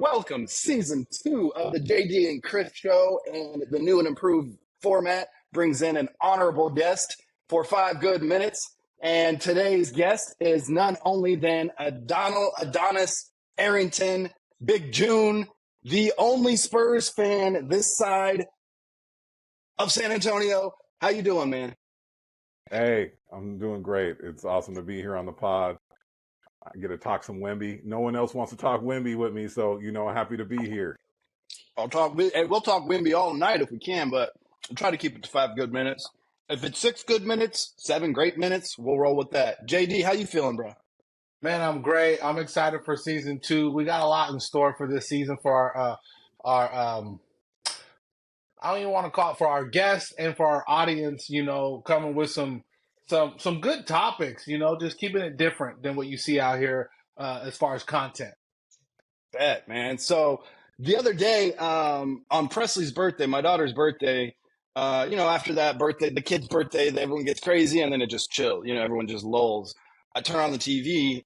welcome season 2 of the JD and Kris show. And the new and improved format brings in an honorable guest for 5 good minutes. And today's guest is none only than Adonis Arrington, Big June, the only Spurs fan this side of San Antonio. How you doing, man? Hey, I'm doing great. It's awesome to be here on the pod. I get to talk some Wemby. No one else wants to talk Wemby with me, so happy to be here. We'll talk Wemby all night if we can, but we'll try to keep it to 5 good minutes. If it's 6 good minutes, 7 great minutes, we'll roll with that. JD, how you feeling, bro? Man, I'm great. I'm excited for season 2. We got a lot in store for this season for our I don't even want to call it, for our guests and for our audience, coming with some good topics, just keeping it different than what you see out here as far as content. Bet, man. So the other day, on Presley's birthday, my daughter's birthday, after that birthday, the kid's birthday, everyone gets crazy and then it just chills. Everyone just lulls. I turn on the TV,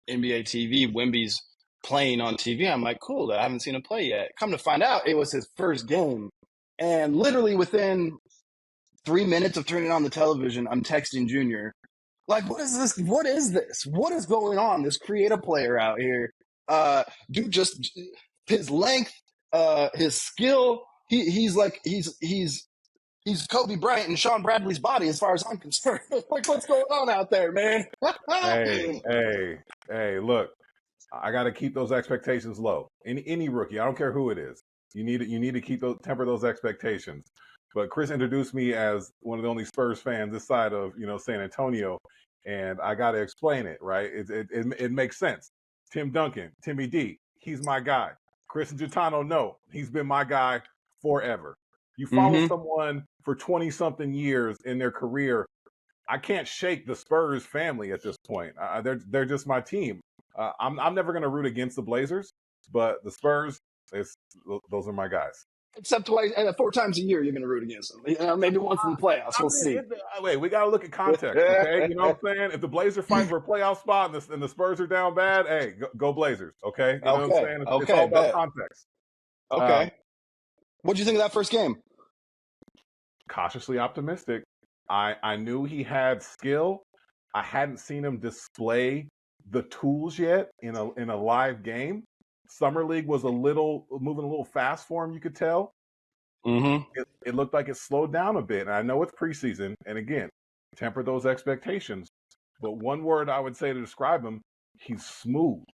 NBA TV, Wemby's playing on TV. I'm like, cool, I haven't seen him play yet. Come to find out, it was his first game. And literally within 3 minutes of turning on the television, I'm texting Junior, like, what is this? What is this? What is going on? This creative player out here. Dude, just his length, his skill. He's Kobe Bryant and Sean Bradley's body, as far as I'm concerned. Like, what's going on out there, man? Hey, look, I got to keep those expectations low. Any rookie, I don't care who it is. You need to temper those expectations. But Kris introduced me as one of the only Spurs fans this side of San Antonio, and I got to explain it, right? It makes sense. Tim Duncan, Timmy D, he's my guy. Kris and Gitano, no, he's been my guy forever. You follow someone for 20-something years in their career, I can't shake the Spurs family at this point. They're just my team. I'm never going to root against the Blazers, but the Spurs, those are my guys. Except 4 times a year, you're going to root against them. Maybe once in the playoffs. We'll see. Wait, we got to look at context, okay? You know what I'm saying? If the Blazers fight for a playoff spot and the Spurs are down bad, hey, go Blazers, okay? You know what I'm saying? It's all about context. Okay. What'd you think of that first game? Cautiously optimistic. I knew he had skill. I hadn't seen him display the tools yet in a live game. Summer League was moving a little fast for him, you could tell. It looked like it slowed down a bit. And I know it's preseason, and again, temper those expectations. But one word I would say to describe him, he's smooth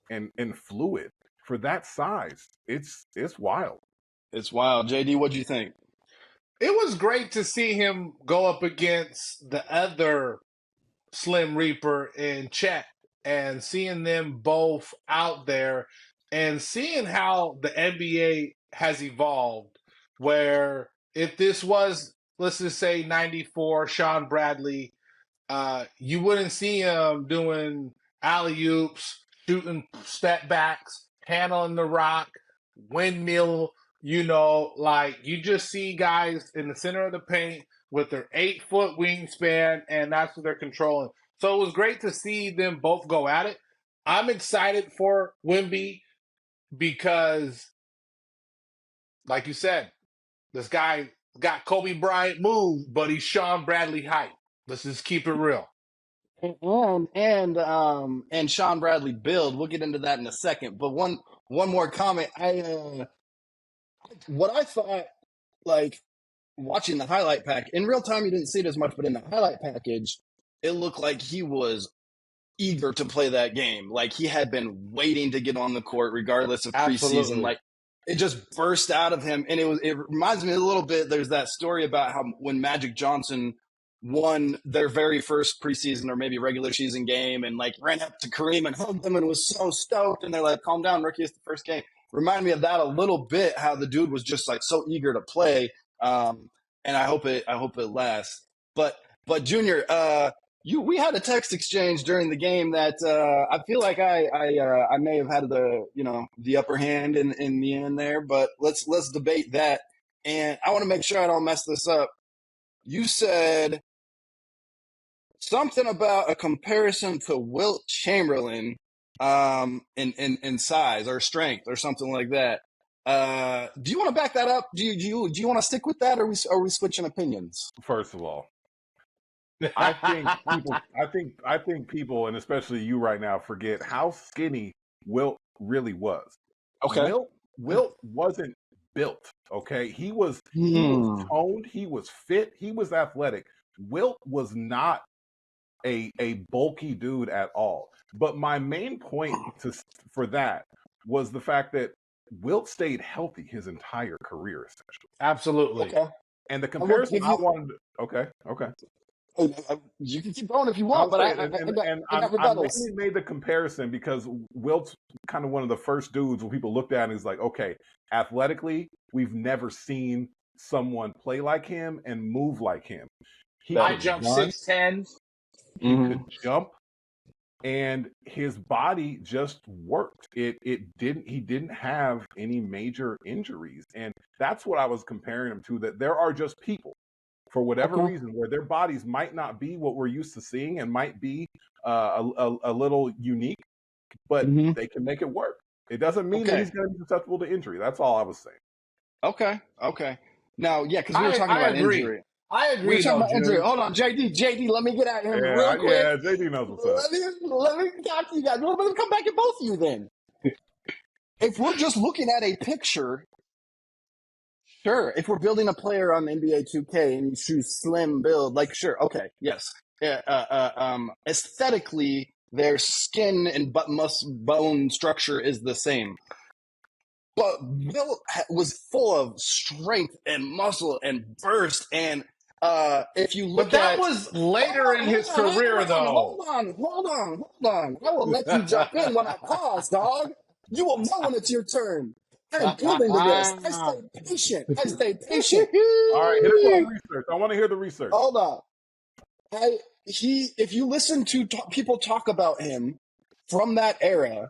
and fluid. For that size, it's wild. It's wild. JD, what'd you think? It was great to see him go up against the other Slim Reaper in Chet and seeing them both out there and seeing how the NBA has evolved, where if this was, let's just say 94 Sean Bradley, you wouldn't see him doing alley-oops, shooting step backs, handling the rock, windmill. You just see guys in the center of the paint with their 8-foot wingspan, and that's what they're controlling. So it was great to see them both go at it. I'm excited for Wemby because, like you said, this guy got Kobe Bryant moves, but he's Sean Bradley height. Let's just keep it real. And Sean Bradley build. We'll get into that in a second. But one more comment. What I thought, like, watching the highlight pack, in real time you didn't see it as much, but in the highlight package, it looked like he was eager to play that game. Like, he had been waiting to get on the court regardless of preseason. Like, it just burst out of him. And it reminds me a little bit, there's that story about how when Magic Johnson won their very first preseason or maybe regular season game and, like, ran up to Kareem and hugged him and was so stoked, and they're like, calm down, rookie, it's the first game. Remind me of that a little bit, how the dude was just, like, so eager to play. And I hope it lasts. But Junior, we had a text exchange during the game that I feel like I may have had the upper hand in the end there, but let's debate that. And I want to make sure I don't mess this up. You said something about a comparison to Wilt Chamberlain in size or strength or something like that. Do you want to back that up? Do you want to stick with that, or are we switching opinions? First of all, I think people, and especially you right now, forget how skinny Wilt really was. Okay. Wilt wasn't built. Okay, he was toned, he was fit, he was athletic. Wilt was not a bulky dude at all. But my main point for that was the fact that Wilt stayed healthy his entire career, essentially. Absolutely. Okay. And the comparison I wanted. Okay. You can keep going if you want, but I got rebuttals. mainly made the comparison because Wilt's kind of one of the first dudes when people looked at him, he's like, okay, athletically, we've never seen someone play like him and move like him. I jumped 6'10". He could jump, and his body just worked. He didn't have any major injuries, and that's what I was comparing him to. That there are just people, for whatever reason, where their bodies might not be what we're used to seeing and might be a little unique, but they can make it work. It doesn't mean that he's going to be susceptible to injury. That's all I was saying. Okay. Now, yeah, because we were talking about injury. I agree. We're talking about injury. Hold on, JD, let me get at him real quick. Yeah, JD knows what's up. Let me talk to you guys. Let me come back at both of you then. If we're just looking at a picture, sure. If we're building a player on NBA 2K and you choose slim build, like, sure, okay, yes. Aesthetically, their skin and bone structure is the same. But Wilt was full of strength and muscle and burst. And if you look that was later in his career, though. Hold on. I will let you jump in when I pause, dog. You will know when it's your turn. I'm building to this. I stay patient. All right, hit it with research. I want to hear the research. Hold on. If you listen to people talk about him from that era,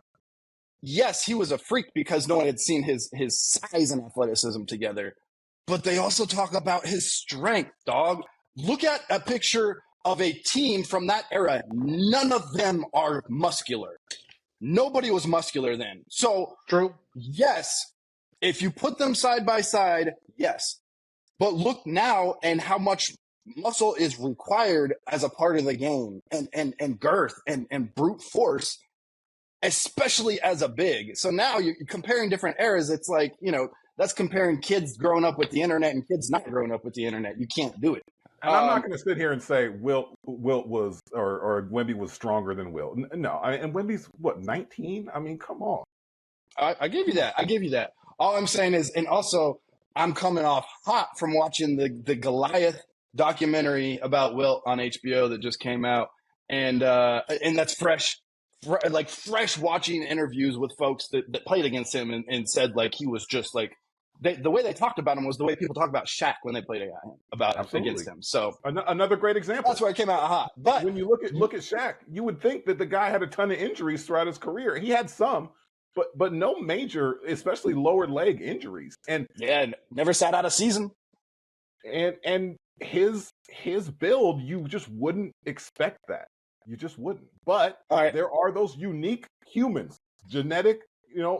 yes, he was a freak because no one had seen his size and athleticism together. But they also talk about his strength, dog. Look at a picture of a team from that era. None of them are muscular. Nobody was muscular then. So, true. Yes, if you put them side by side, yes. But look now and how much muscle is required as a part of the game and girth and brute force, especially as a big. So now you're comparing different eras. It's like, that's comparing kids growing up with the internet and kids not growing up with the internet. You can't do it. And I'm not going to sit here and say Wilt was or Wemby was stronger than Wilt. No, and Wemby's what, 19? I mean, come on. I gave you that. All I'm saying is, and also I'm coming off hot from watching the Goliath documentary about Wilt on HBO that just came out, and that's fresh watching interviews with folks that played against him and said like he was just like. The way they talked about him was the way people talk about Shaq when they played against him. So another great example. That's where it came out hot. But when you look at Shaq, you would think that the guy had a ton of injuries throughout his career. He had some, but no major, especially lower leg injuries. And never sat out a season. And his build, you just wouldn't expect that. You just wouldn't. But there are those unique humans, genetic,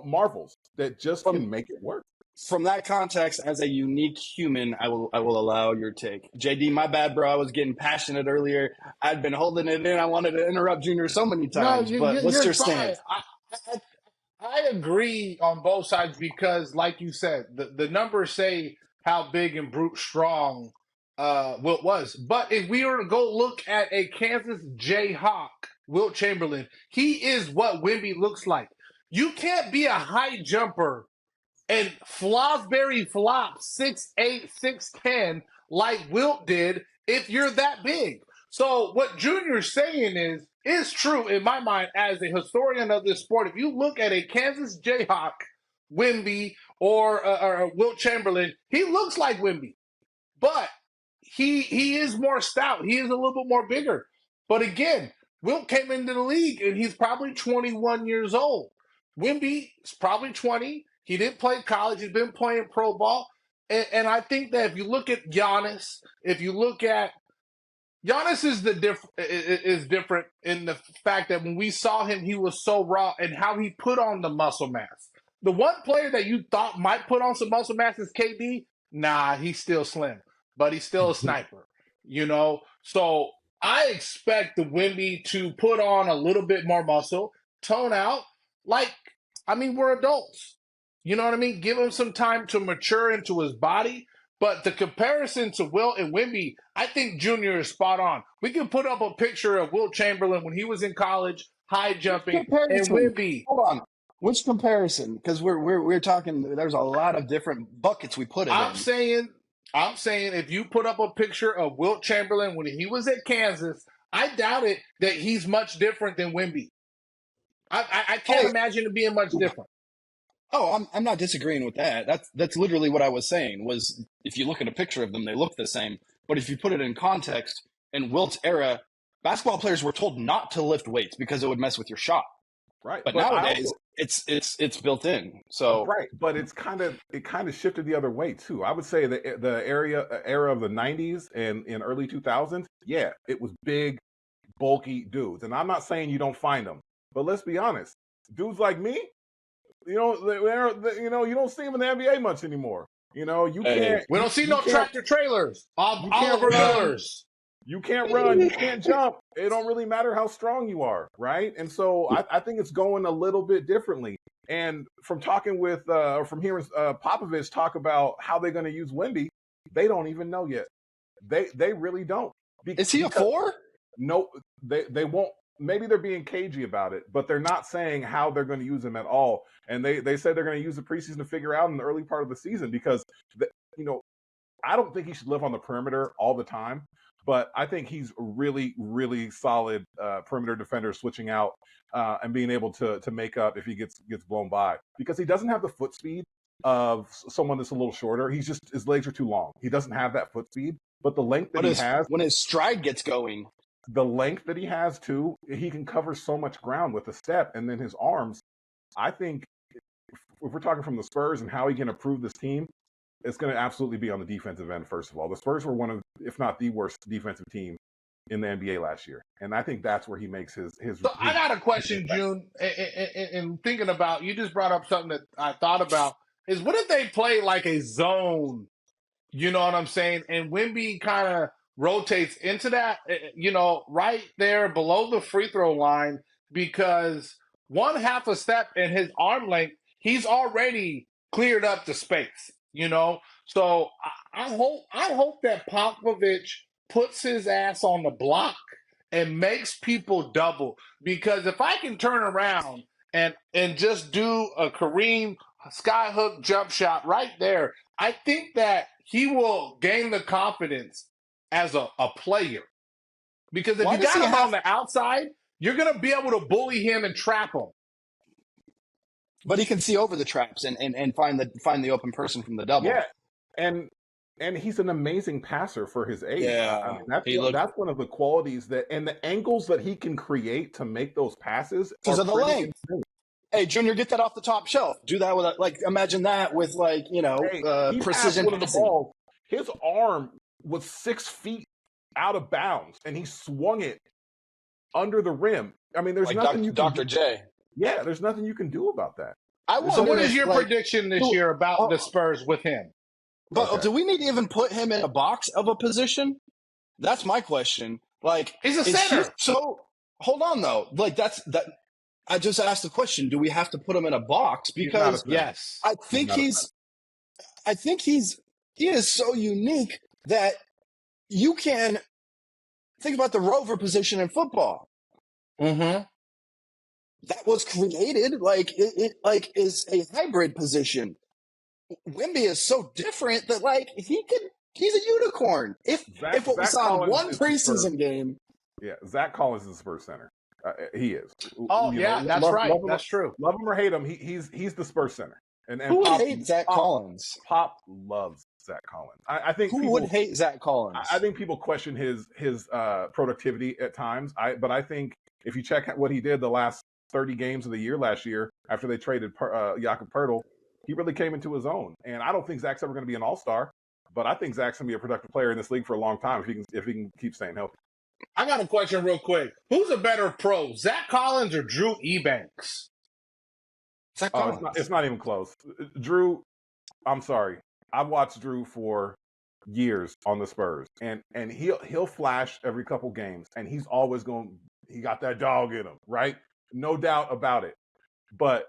marvels that just can make it work. From that context, as a unique human, I will allow your take. JD, my bad, bro. I was getting passionate earlier. I'd been holding it in. I wanted to interrupt Junior so many times. But what's your stance? I agree on both sides because, like you said, the numbers say how big and brute strong Wilt was. But if we were to go look at a Kansas Jayhawk, Wilt Chamberlain, he is what Wemby looks like. You can't be a high jumper and Flosberry flop 6'8", 6'10", like Wilt did if you're that big. So what Junior's saying is true in my mind as a historian of this sport. If you look at a Kansas Jayhawk, Wemby, or Wilt Chamberlain, he looks like Wemby. But he is more stout. He is a little bit more bigger. But again, Wilt came into the league and he's probably 21 years old. Wemby is probably 20. He didn't play college. He's been playing pro ball. And I think that if you look at Giannis, if you look at Giannis is different in the fact that when we saw him, he was so raw and how he put on the muscle mass. The one player that you thought might put on some muscle mass is KD. Nah, he's still slim, but he's still a sniper. So I expect the Wemby to put on a little bit more muscle, tone out. We're adults. You know what I mean? Give him some time to mature into his body. But the comparison to Wilt and Wemby, I think Junior is spot on. We can put up a picture of Wilt Chamberlain when he was in college, high jumping, and Wemby. Hold on. Which comparison? Because we're talking. There's a lot of different buckets we put it in. I'm saying if you put up a picture of Wilt Chamberlain when he was at Kansas, I doubt it that he's much different than Wemby. I can't imagine it being much different. Oh, I'm not disagreeing with that. That's literally what I was saying. Was if you look at a picture of them, they look the same. But if you put it in context, in Wilt's era, basketball players were told not to lift weights because it would mess with your shot. Right. But nowadays, it's built in. So right, but it kind of shifted the other way too. I would say the era of the 90s and in early 2000s, yeah, it was big, bulky dudes. And I'm not saying you don't find them, but let's be honest, dudes like me. You don't see them in the NBA much anymore. You can't. We don't see no tractor trailers. Oliver Millers. You can't run. You can't jump. It don't really matter how strong you are, right? And so I think it's going a little bit differently. And from talking with, from hearing Popovich talk about how they're going to use Wemby, they don't even know yet. They really don't. Is he a 4? No, they won't. Maybe they're being cagey about it, but they're not saying how they're going to use him at all. And they said they're going to use the preseason to figure out in the early part of the season because, I don't think he should live on the perimeter all the time, but I think he's a really, really solid perimeter defender switching out and being able to make up if he gets blown by because he doesn't have the foot speed of someone that's a little shorter. His legs are too long. He doesn't have that foot speed, but the length that he has. When his stride gets going. The length that he has, too, he can cover so much ground with a step. And then his arms, I think, if we're talking from the Spurs and how he can improve this team, it's going to absolutely be on the defensive end, first of all. The Spurs were one of, if not the worst defensive team in the NBA last year. And I think that's where he makes his So I got a question, June, and thinking about, you just brought up something that I thought about, is what if they play like a zone, you know what I'm saying? And Wemby kind of rotates into that, right there below the free throw line because one half a step in his arm length, he's already cleared up the space, So I hope that Popovich puts his ass on the block and makes people double because if I can turn around and just do a Kareem skyhook jump shot right there, I think that he will gain the confidence as a player. Because if you got him on the outside, you're going to be able to bully him and trap him. But he can see over the traps and find the open person from the double. Yeah, and he's an amazing passer for his age. Yeah, that's one of the qualities and the angles that he can create to make those passes because of the length. Insane. Hey, Junior, get that off the top shelf. Do that with imagine that with precision passing. The ball. His arm was 6 feet out of bounds, and he swung it under the rim. I mean, there's nothing you can Dr. J. Yeah, there's nothing you can do about that. So what is your prediction this year about the Spurs with him? But do we need to even put him in a box of a position? That's my question. He's a center. So hold on though. That. I just asked the question: do we have to put him in a box? Because yes, I think he is so unique that you can think about the rover position in football. Mm-hmm. That was created it is a hybrid position. Wemby is so different that he's a unicorn. If what we saw in one preseason game. Yeah, Zach Collins is the Spurs center. He is. Oh, that's right. That's true. Love him or hate him, he's the Spurs center. And who would hate Zach Collins? Pop loves Zach Collins. I think who would hate Zach Collins? I think people question his productivity at times. But I think if you check what he did the last 30 games of the year last year after they traded Jakob Poeltl, he really came into his own. And I don't think Zach's ever going to be an all-star, but I think Zach's going to be a productive player in this league for a long time if he can keep staying healthy. I got a question real quick. Who's a better pro, Zach Collins or Drew Eubanks? Zach Oh, Collins. it's not even close. Drew, I'm sorry. I've watched Drew for years on the Spurs, and he'll flash every couple games, and he's always he got that dog in him, right? No doubt about it. But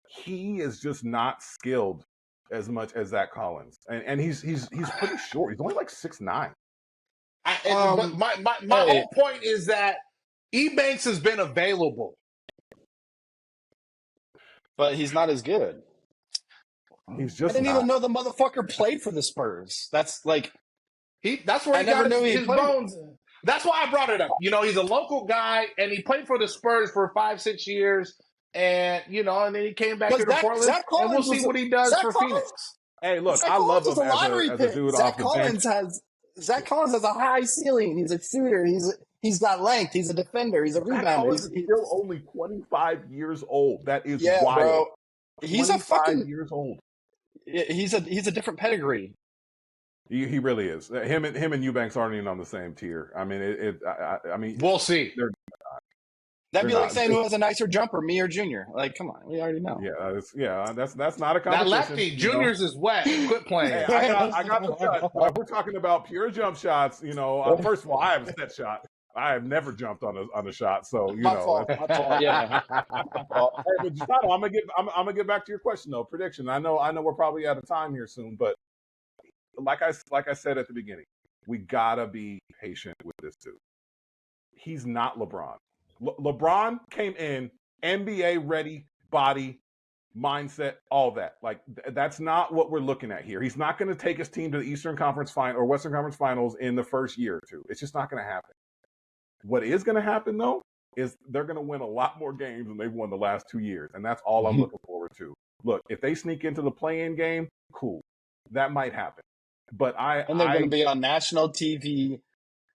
he is just not skilled as much as Zach Collins, and he's pretty short. He's only like 6'9". But my whole point is that Eubanks has been available, but he's not as good. He's just. I didn't not. even know the motherfucker played for the Spurs. That's like that's where I he never got knew he his played. bones. That's why I brought it up. He's a local guy, and he played for the Spurs for 5-6 years, and and then he came back here to Portland, and we'll see what he does for Phoenix. Hey, look, I love him as a dude off the bench. Zach Collins has a high ceiling. He's a shooter. He's got length. He's a defender. He's a rebounder. He's still only 25 years old. That is wild. Bro. He's a fucking years old. He's a different pedigree. He really is. Him and Eubanks aren't even on the same tier. I mean, I mean, we'll see. That'd be like saying who has a nicer jumper, me or Junior. Like, come on, we already know. That's not a competition. That lefty, Junior's is wet. Quit playing. Hey, I got the shot. We're talking about pure jump shots. First of all, I have a set shot. I have never jumped on a shot, so My fault. Yeah. Hey, but I'm gonna get back to your question though. Prediction. I know we're probably out of time here soon, but like I said at the beginning, we gotta be patient with this dude. He's not LeBron. LeBron came in NBA ready, body, mindset, all that. Like that's not what we're looking at here. He's not going to take his team to the Eastern Conference final or Western Conference Finals in the first year or two. It's just not going to happen. What is going to happen though is they're going to win a lot more games than they've won the last 2 years, and that's all I'm looking forward to. Look, if they sneak into the play-in game, cool, that might happen. But they're going to be on national TV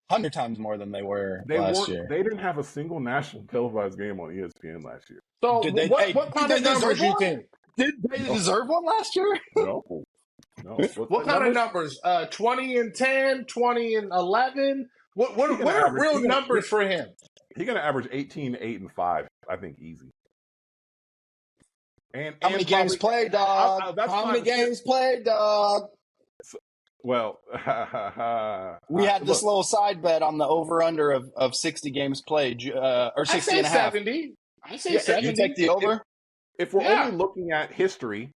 100 times more than they were last year. They didn't have a single national televised game on ESPN last year. So what kind of numbers do you think? Did they deserve one last year? No. What kind of numbers? 20-10, 20-11. What are real numbers for him? He's going to average 18, 8, and 5. I think easy. And how many games played, dog? How many games played, dog? Well, we had this little side bet on the over-under of 60 games played, or 60 and a half. 70. I say 70. You take the over? If we're only looking at history,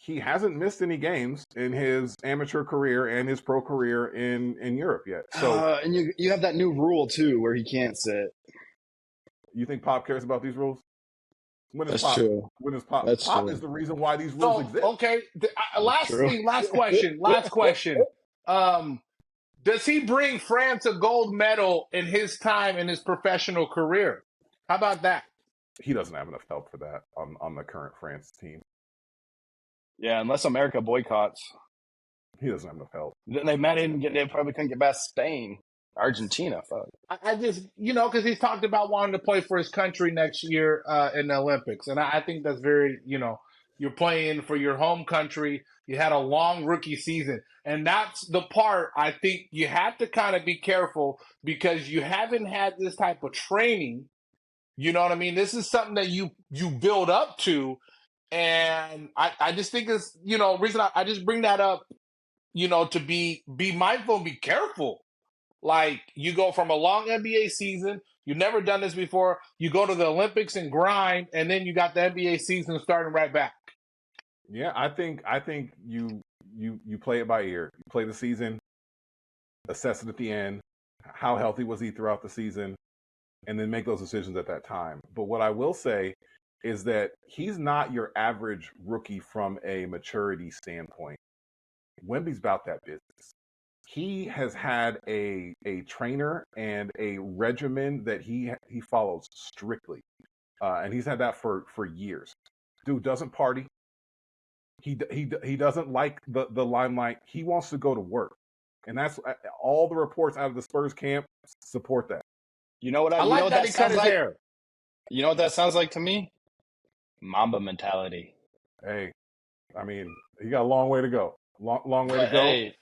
he hasn't missed any games in his amateur career and his pro career in Europe yet. So, and you have that new rule, too, where he can't sit. You think Pop cares about these rules? That's true. When is Pop? That's Pop true. is the reason why these rules exist. Okay. Last question. Does he bring France a gold medal in his time in his professional career? How about that? He doesn't have enough help for that on the current France team. Yeah, unless America boycotts. He doesn't have enough help. Then they probably couldn't get past Spain. Argentina, fuck. I just, because he's talked about wanting to play for his country next year in the Olympics. And I think that's very, you're playing for your home country. You had a long rookie season. And that's the part I think you have to kind of be careful because you haven't had this type of training. You know what I mean? This is something that you build up to. And I just think it's, reason I just bring that up, to be mindful and be careful. Like, you go from a long NBA season, you've never done this before, you go to the Olympics and grind, and then you got the NBA season starting right back. Yeah, I think you play it by ear. You play the season, assess it at the end. How healthy was he throughout the season? And then make those decisions at that time. But what I will say is that he's not your average rookie from a maturity standpoint. Wemby's about that business. He has had a trainer and a regimen that he follows strictly, and he's had that for years. Dude doesn't party. He doesn't like the limelight. He wants to go to work, and that's all the reports out of the Spurs camp support that. You know what I like know that he cut his hair. You know what that sounds like to me? Mamba mentality. Hey, I mean, he got a long way to go. Long way to go. Hey,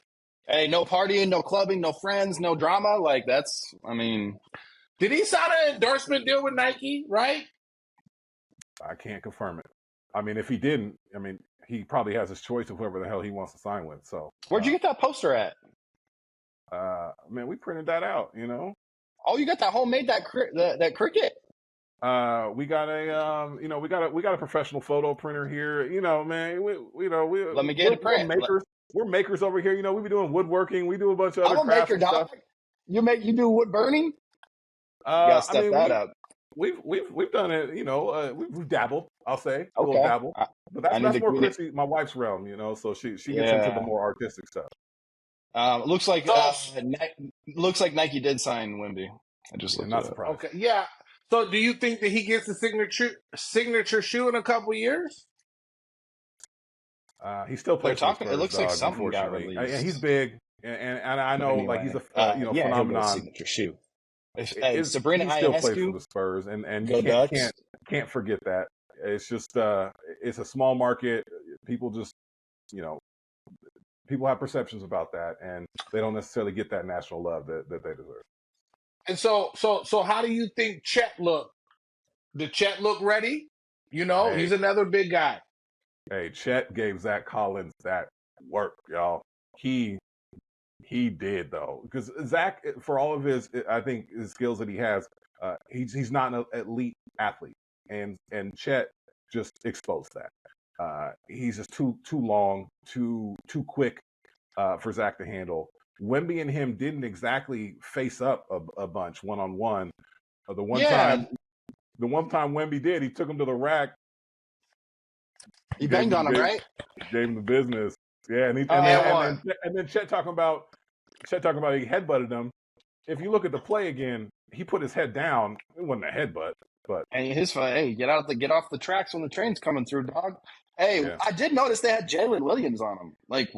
Hey, no partying, no clubbing, no friends, no drama. Like that's, I mean, Did he sign an endorsement deal with Nike? Right? I can't confirm it. I mean, if he didn't, I mean, he probably has his choice of whoever the hell he wants to sign with. So, where'd you get that poster at? man, we printed that out. Oh, you got that homemade that cricket. We got a we got a professional photo printer here. Man, we Let me get a print. We're makers over here. We be doing woodworking. We do a bunch of other I'm a crafts maker, and stuff. dog. You do wood burning? You gotta step that up. We've done it. We've dabbled. I'll say a Okay. little dabble, but that's more Chris, my wife's realm. So she gets into the more artistic stuff. Looks like Nike did sign Wemby. I just looked. Not surprised. Okay, yeah. So, do you think that he gets the signature shoe in a couple years? He still plays. Talking. Spurs, it looks like something got released. And he's big, and I know anyway, he's a phenomenon. Signature shoe. Sabrina he still plays for the Spurs, and you can't forget that. It's just it's a small market. People just people have perceptions about that, and they don't necessarily get that national love that they deserve. And so how do you think Chet looked? Did Chet look ready? He's another big guy. Hey, Chet gave Zach Collins that work, y'all. He did though, because Zach, for all of his, I think his skills that he has, he's not an elite athlete, and Chet just exposed that. He's just too long, too quick for Zach to handle. Wemby and him didn't exactly face up a bunch one-on-one. The one time Wemby did, he took him to the rack. He banged on him, right? Gave him the business. Yeah, and then Chet talking about he headbutted him. If you look at the play again, he put his head down. It wasn't a headbutt, but and get off the tracks when the train's coming through, dog. Hey, yeah. I did notice they had Jalen Williams on them. Like,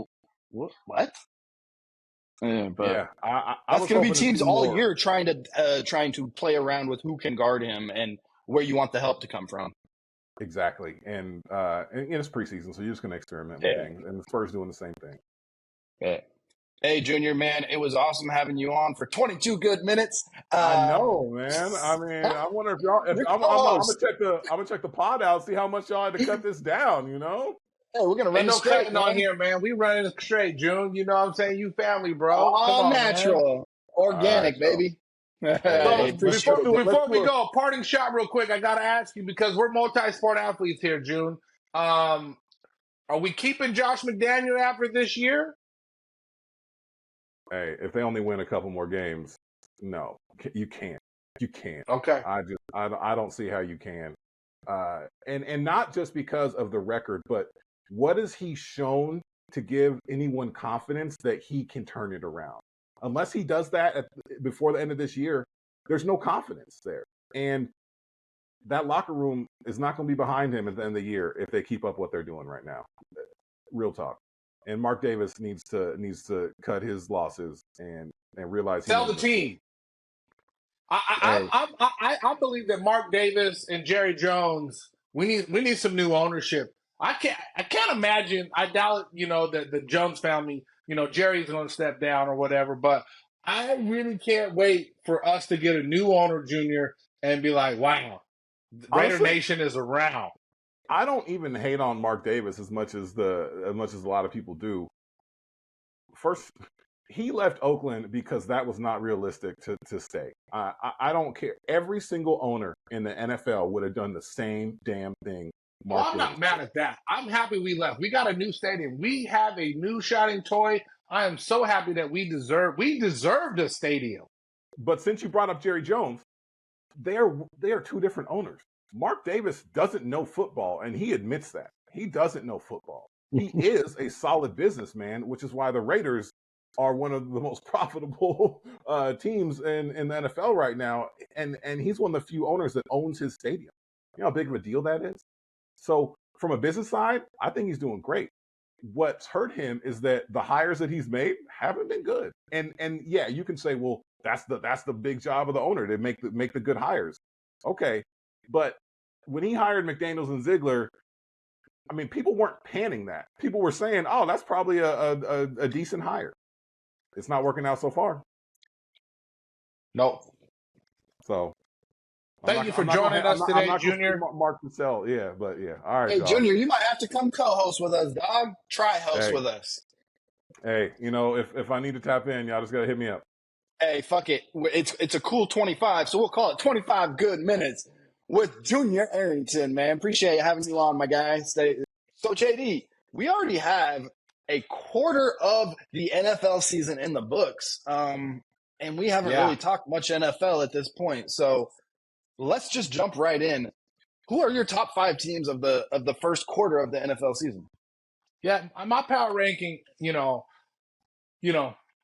what? Yeah, but yeah, that's going to be teams all year trying to play around with who can guard him and where you want the help to come from. Exactly, and it's preseason, so you're just going to experiment with things, and the Spurs doing the same thing. Yeah. Hey, Junior, man, it was awesome having you on for 22 good minutes. I know, man. I mean, I wonder if y'all. I'm gonna check the pod out, see how much y'all had to cut this down. Hey, we're gonna run no cutting on here, man. We running straight, June. You know what I'm saying? You family, bro. All natural, man. Organic, right, baby. Before we go, parting shot real quick. I gotta ask you because we're multi-sport athletes here, June. Are we keeping Josh McDaniel after this year? Hey, if they only win a couple more games, no, you can't. You can't. Okay. I don't see how you can. And not just because of the record, but what has he shown to give anyone confidence that he can turn it around? Unless he does that before the end of this year, there's no confidence there. And that locker room is not going to be behind him at the end of the year if they keep up what they're doing right now. Real talk. And Mark Davis needs to cut his losses and realize tell the team. I believe that Mark Davis and Jerry Jones, we need some new ownership. I can't imagine. I doubt that the Jones family, Jerry's going to step down or whatever. But I really can't wait for us to get a new owner, Junior, and be like, wow, Raider Nation is around. I don't even hate on Mark Davis as much as a lot of people do. First, he left Oakland because that was not realistic to stay. I don't care. Every single owner in the NFL would have done the same damn thing. I'm not mad at that. I'm happy we left. We got a new stadium. We have a new shining toy. I am so happy that we deserved a stadium. But since you brought up Jerry Jones, they are two different owners. Mark Davis doesn't know football, and he admits that. He doesn't know football. He is a solid businessman, which is why the Raiders are one of the most profitable teams in the NFL right now. And he's one of the few owners that owns his stadium. You know how big of a deal that is? So from a business side, I think he's doing great. What's hurt him is that the hires that he's made haven't been good. And yeah, you can say, well, that's the big job of the owner to make the good hires. Okay. But when he hired McDaniels and Ziegler, I mean, people weren't panning that. People were saying, oh, that's probably a decent hire. it's not working out so far. Nope. So Thank you for joining us today, Junior. Mark Purcell, yeah, but yeah. All right, Hey, dog. Junior, you might have to come co-host with us, dog. Try host with us. Hey, you know, if I need to tap in, y'all just gotta hit me up. Hey, fuck it. It's a cool 25, so we'll call it 25 good minutes with Junior Arrington, man. Appreciate having you on, my guy. So, JD, we already have a quarter of the NFL season in the books, and we haven't really talked much NFL at this point. So let's just jump right in. Who are your top 5 teams of the first quarter of the NFL season? Yeah, my power ranking,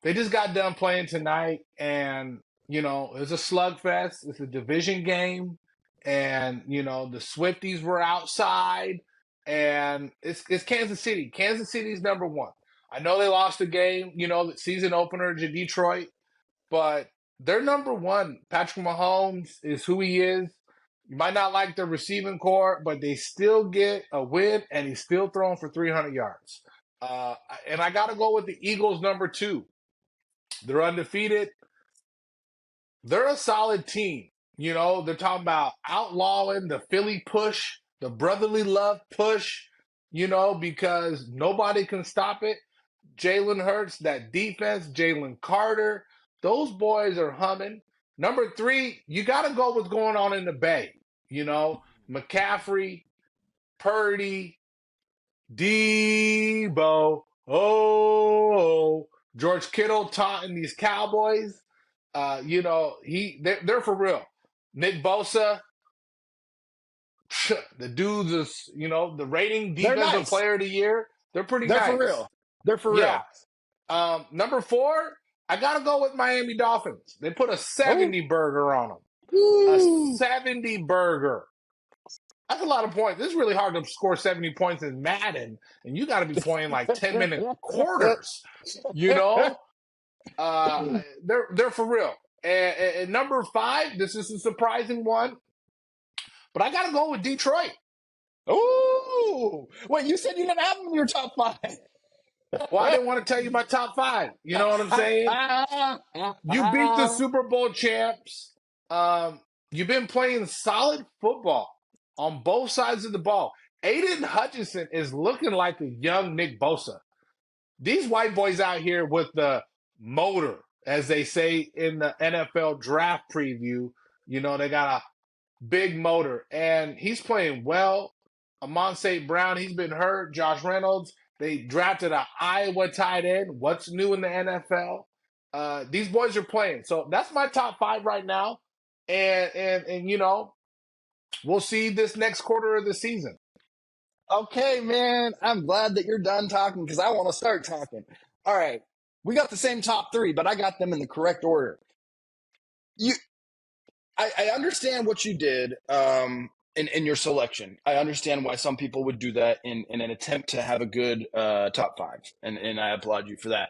they just got done playing tonight, and it's a slugfest. It's a division game, and the Swifties were outside, and it's Kansas City. Kansas City's number 1. I know they lost the game, the season opener to Detroit, but they're number 1. Patrick Mahomes is who he is. You might not like the receiving core, but they still get a win, and he's still throwing for 300 yards. And I got to go with the Eagles, number 2. They're undefeated. They're a solid team. They're talking about outlawing the Philly push, the brotherly love push, because nobody can stop it. Jalen Hurts, that defense, Jalen Carter, those boys are humming. Number 3, you got to go with what's going on in the Bay. McCaffrey, Purdy, Debo, George Kittle taunting these Cowboys. They're for real. Nick Bosa, the dudes is, the rating defensive player of the year. They're pretty nice. For real. They're for real. Number 4, I got to go with Miami Dolphins. They put a 70 burger on them. Ooh. A 70 burger. That's a lot of points. This is really hard to score 70 points in Madden, and you got to be playing like 10-minute quarters. They're for real. And number 5, this is a surprising one, but I got to go with Detroit. Ooh, wait! You said you didn't have them in your top 5. Well, I didn't want to tell you my top 5. You know what I'm saying? You beat the Super Bowl champs. You've been playing solid football on both sides of the ball. Aiden Hutchinson is looking like a young Nick Bosa. These white boys out here with the motor, as they say in the NFL draft preview, they got a big motor. And he's playing well. Amon St. Brown, he's been hurt. Josh Reynolds, they drafted an Iowa tight end. What's new in the NFL? These boys are playing. So that's my top 5 right now. And we'll see this next quarter of the season. Okay, man. I'm glad that you're done talking because I want to start talking. All right. We got the same top 3, but I got them in the correct order. I understand what you did in your selection. I understand why some people would do that in an attempt to have a good top 5, and I applaud you for that.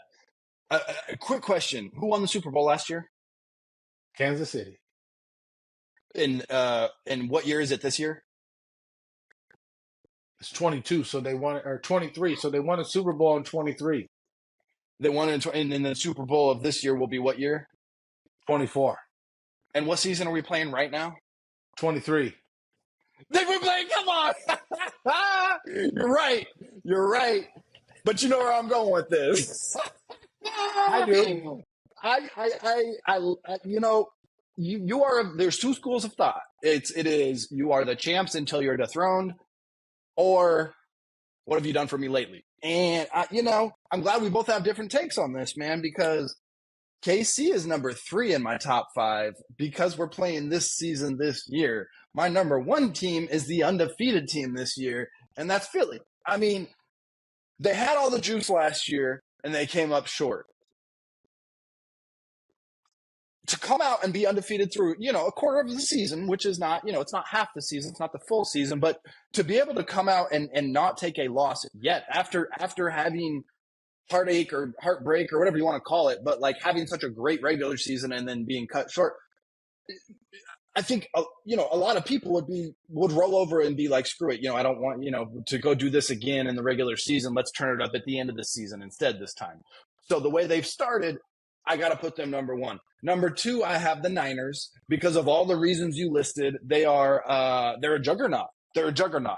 A quick question. Who won the Super Bowl last year? Kansas City. And what year is it this year? It's 22, so they won, or 23, so they won a Super Bowl in 23. They won in the Super Bowl of this year will be what year? 24. And what season are we playing right now? 23. They were playing. Come on. You're right. But you know where I'm going with this. I do. You are. There's 2 schools of thought. It is you are the champs until you're dethroned, or what have you done for me lately? And I'm glad we both have different takes on this, man, because KC is number 3 in my top 5 because we're playing this season this year. My number 1 team is the undefeated team this year, and that's Philly. I mean, they had all the juice last year, and they came up short. To come out and be undefeated through, a quarter of the season, which is not, it's not half the season, it's not the full season, but to be able to come out and not take a loss yet after having heartache or heartbreak or whatever you want to call it, but like having such a great regular season and then being cut short, I think, a lot of people would roll over and be like, screw it. I don't want, to go do this again in the regular season. Let's turn it up at the end of the season instead this time. So the way they've started, I got to put them number one. Number two, I have the Niners because of all the reasons you listed. They're a juggernaut. They're a juggernaut.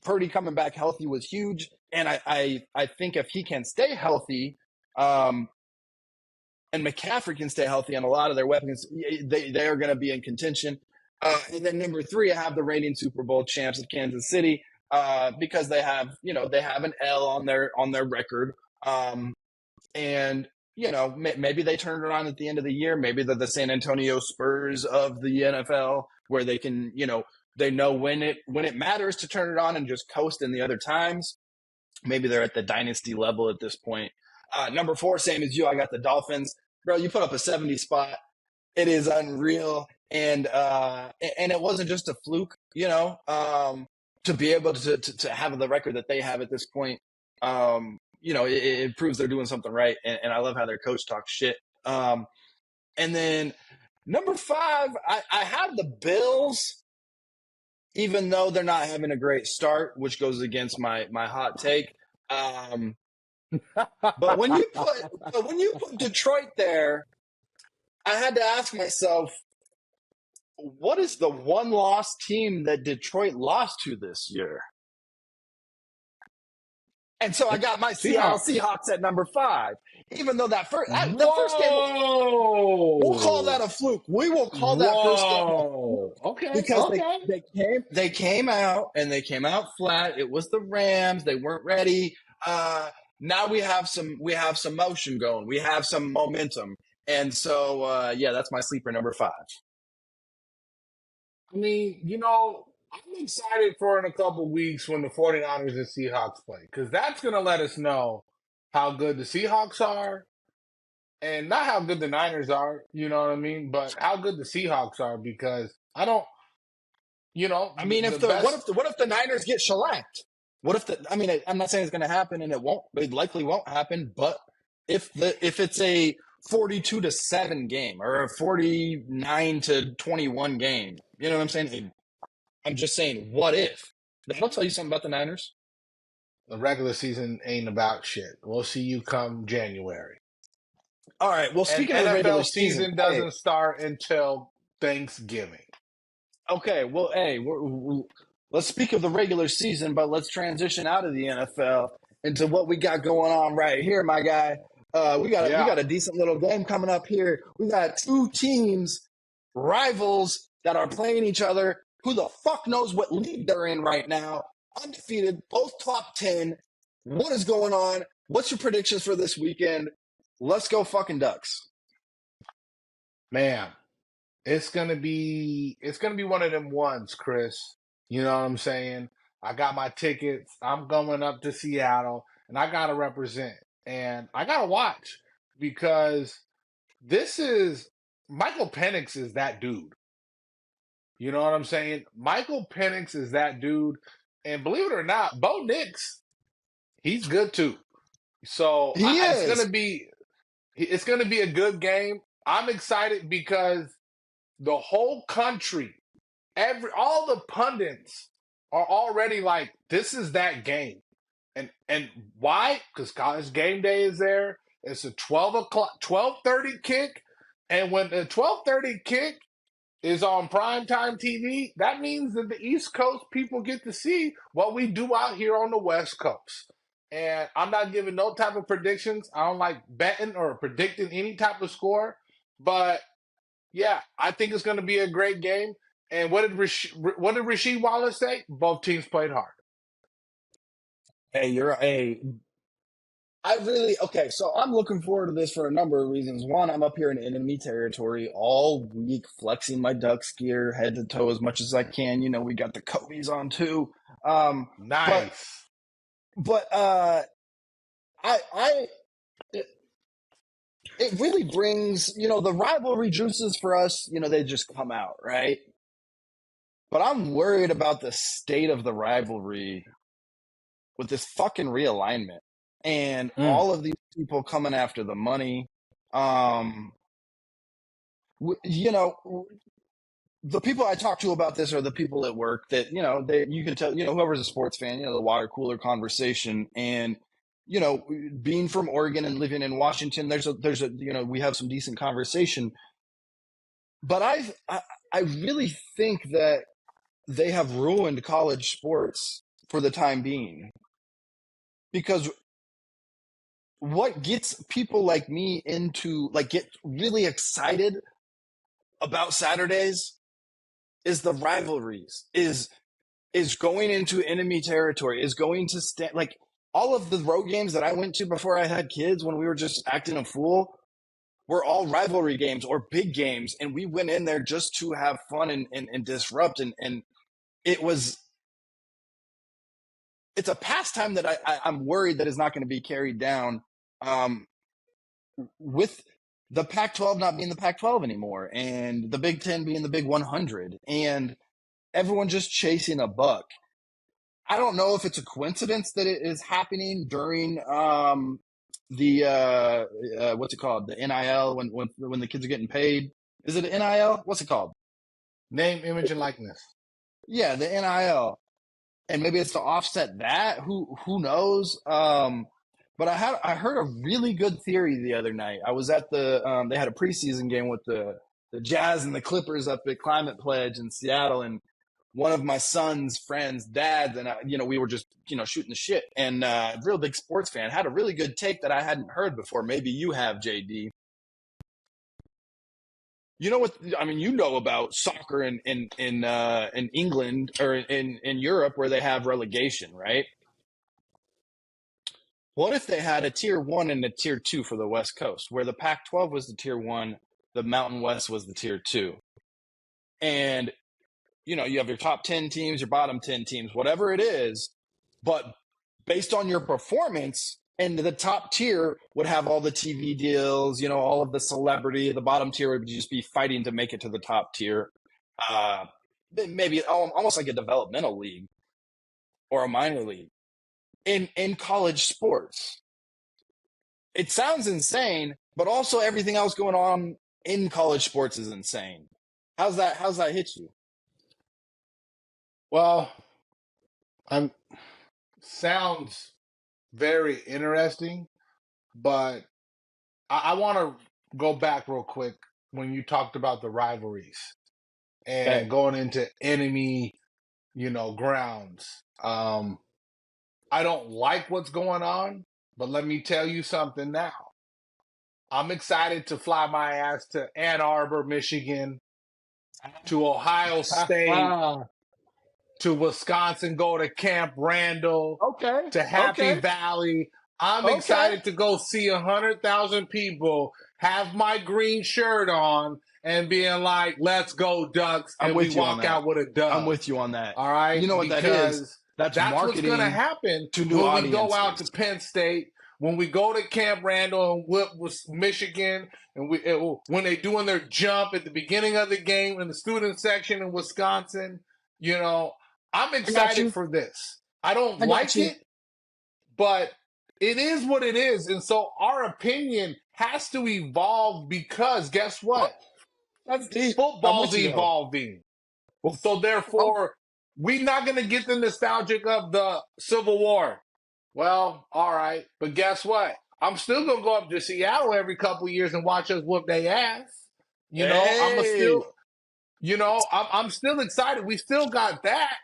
Purdy coming back healthy was huge, and I think if he can stay healthy, and McCaffrey can stay healthy, and a lot of their weapons, they are going to be in contention. And then number three, I have the reigning Super Bowl champs of Kansas City because they have an L on their record, and maybe they turn it on at the end of the year. Maybe they're the San Antonio Spurs of the NFL, where they can they know when it matters to turn it on and just coast in the other times. Maybe they're at the dynasty level at this point. Number four, same as you, I got the Dolphins. Bro, you put up a 70 spot. It is unreal. And it wasn't just a fluke, to be able to have the record that they have at this point. It proves they're doing something right. And I love how their coach talks shit. And then number five, I have the Bills, even though they're not having a great start, which goes against my hot take. But when you put Detroit there, I had to ask myself, what is the one lost team that Detroit lost to this year? And so I got my Seattle Seahawks at number five, even though that first game, we'll call that a fluke. We will call that first game. Okay. Because they came out and they came out flat. It was the Rams. They weren't ready. Now we have some motion going. We have some momentum. And so, that's my sleeper number five. I mean, I'm excited for in a couple weeks when the 49ers and Seahawks play, because that's going to let us know how good the Seahawks are, and not how good the Niners are, you know what I mean? But how good the Seahawks are, because I don't, I mean, what if the Niners get shellacked? I'm not saying it's going to happen, and it likely won't happen, but if it's a 42-7 game or a 49-21 game, you know what I'm saying? I'm just saying, what if? That'll tell you something about the Niners. The regular season ain't about shit. We'll see you come January. All right. Well, speaking of the regular season doesn't start until Thanksgiving. Okay. Well, hey, let's speak of the regular season, but let's transition out of the NFL into what we got going on right here, my guy. We got a decent little game coming up here. We got two teams, rivals that are playing each other. Who the fuck knows what league they're in right now? Undefeated, both top 10. What is going on? What's your predictions for this weekend? Let's go fucking Ducks. Man, it's gonna be one of them ones, Chris. You know what I'm saying? I got my tickets. I'm going up to Seattle, and I gotta represent. And I gotta watch, because Michael Penix is that dude. You know what I'm saying? Michael Penix is that dude. And believe it or not, Bo Nix, he's good too. So it's gonna be a good game. I'm excited because the whole country, all the pundits are already like, this is that game. And why? Because College Game Day is there. It's a 12:30 kick. And when the 12:30 kick is on primetime TV, that means that the East Coast people get to see what we do out here on the West Coast. And I'm not giving no type of predictions. I don't like betting or predicting any type of score. But, yeah, I think it's going to be a great game. And what did Rasheed Wallace say? Both teams played hard. Hey, so I'm looking forward to this for a number of reasons. One, I'm up here in enemy territory all week, flexing my Ducks gear head to toe as much as I can. We got the Kobe's on too. Nice. But it really brings, the rivalry juices for us, they just come out, right? But I'm worried about the state of the rivalry with this fucking realignment. And all of these people coming after the money, the people I talk to about this are the people at work that, you can tell, whoever's a sports fan, the water cooler conversation. And being from Oregon and living in Washington, there's a we have some decent conversation. But I really think that they have ruined college sports for the time being, because what gets people like me get really excited about Saturdays is the rivalries, is going into enemy territory, is going to like all of the road games that I went to before I had kids, when we were just acting a fool, were all rivalry games or big games, and we went in there just to have fun and disrupt, and it's a pastime that I'm worried that is not going to be carried down, with the Pac-12 not being the Pac-12 anymore, and the Big Ten being the Big 100, and everyone just chasing a buck. I don't know if it's a coincidence that it is happening during the what's it called, the NIL, when the kids are getting paid. Is it NIL? What's it called? Name, image, and likeness. Yeah, the NIL, and maybe it's to offset that. Who knows? But I heard a really good theory the other night. I was at the they had a preseason game with the Jazz and the Clippers up at Climate Pledge in Seattle, and one of my son's friends' dads and I, we were just shooting the shit, and real big sports fan, had a really good take that I hadn't heard before. Maybe you have, JD. You know what? I mean, about soccer in England or in Europe, where they have relegation, right? What if they had a tier 1 and a tier 2 for the West Coast, where the Pac-12 was the tier 1, the Mountain West was the tier 2, and you have your top 10 teams, your bottom 10 teams, whatever it is, but based on your performance, and the top tier would have all the TV deals, all of the celebrity. The bottom tier would just be fighting to make it to the top tier. Maybe almost like a developmental league or a minor league in college sports. It sounds insane, but also everything else going on in college sports is insane. How's that hit you? Well, sounds very interesting, but I want to go back real quick when you talked about the rivalries and going into enemy, grounds. I don't like what's going on, but let me tell you something now. I'm excited to fly my ass to Ann Arbor, Michigan, to Ohio State, to Wisconsin, go to Camp Randall, to Happy Valley. I'm excited to go see 100,000 people have my green shirt on and being like, "Let's go Ducks," and we walk out with a dub. I'm with you on that. All right? You know what that is? That's what's going to happen when we go out to Penn State, when we go to Camp Randall and whip with Michigan, and when they're doing their jump at the beginning of the game in the student section in Wisconsin. I'm excited for this. I don't like it, but it is what it is. And so our opinion has to evolve, because guess what? That's deep. Football's evolving. So therefore, we're not going to get the nostalgic of the Civil War. Well, all right. But guess what? I'm still going to go up to Seattle every couple of years and watch us whoop their ass. I'm still excited. We still got that.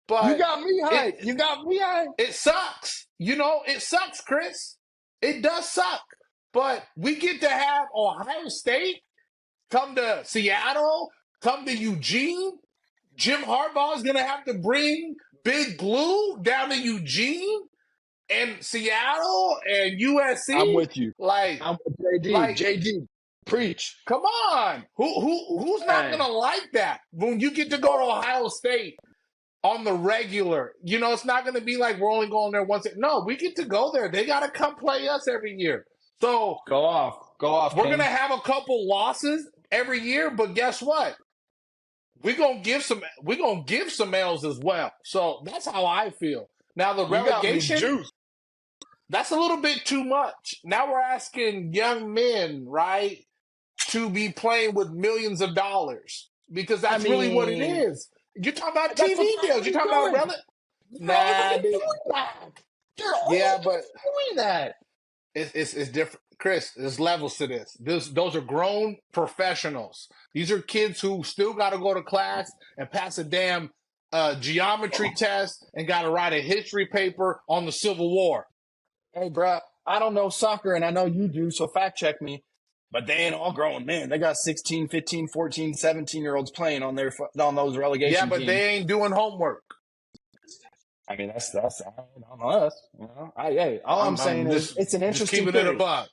But you got me high. It sucks. It sucks, Kris. It does suck. But we get to have Ohio State come to Seattle, come to Eugene. Jim Harbaugh is going to have to bring Big Blue down to Eugene and Seattle and USC. I'm with you. I'm with JD. JD, preach. Come on. Who's not going to like that when you get to go to Ohio State on the regular? It's not going to be like we're only going there once. No, we get to go there. They got to come play us every year. So go off. We're going to have a couple losses every year, but guess what? We're gonna give some L's as well. So that's how I feel. Now the relegation, that's a little bit too much. Now we're asking young men, right, to be playing with millions of dollars, because that's really what it is. You're talking about TV deals. You're talking about They're all Yeah, but doing that. it's different. Kris, there's levels to this. Those are grown professionals. These are kids who still got to go to class and pass a damn geometry test and got to write a history paper on the Civil War. Hey, bro, I don't know soccer, and I know you do, so fact check me. But they ain't all grown men. They got 16, 15, 14, 17-year-olds playing on those relegation Yeah, but teams. they ain't doing homework. I mean, that's on us. You know? All I'm saying is it's an interesting keeping it theory. a buck.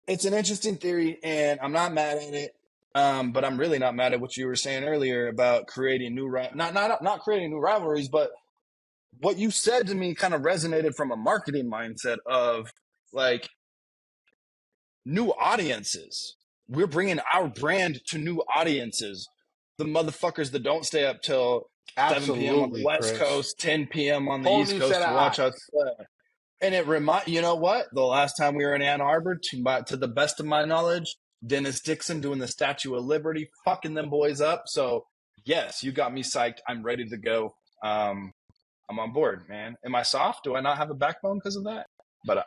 It's an interesting theory, and I'm not mad at it. But I'm really not mad at what you were saying earlier about creating not creating new rivalries, but what you said to me kind of resonated from a marketing mindset of like new audiences. We're bringing our brand to new audiences. The motherfuckers that don't stay up till 7 p.m. on the West Kris. Coast, 10 p.m. on the Whole East new Coast set to of watch eyes. us play. And you know what? The last time we were in Ann Arbor, to the best of my knowledge, Dennis Dixon doing the Statue of Liberty, fucking them boys up. So, yes, you got me psyched. I'm ready to go. I'm on board, man. Am I soft? Do I not have a backbone because of that? But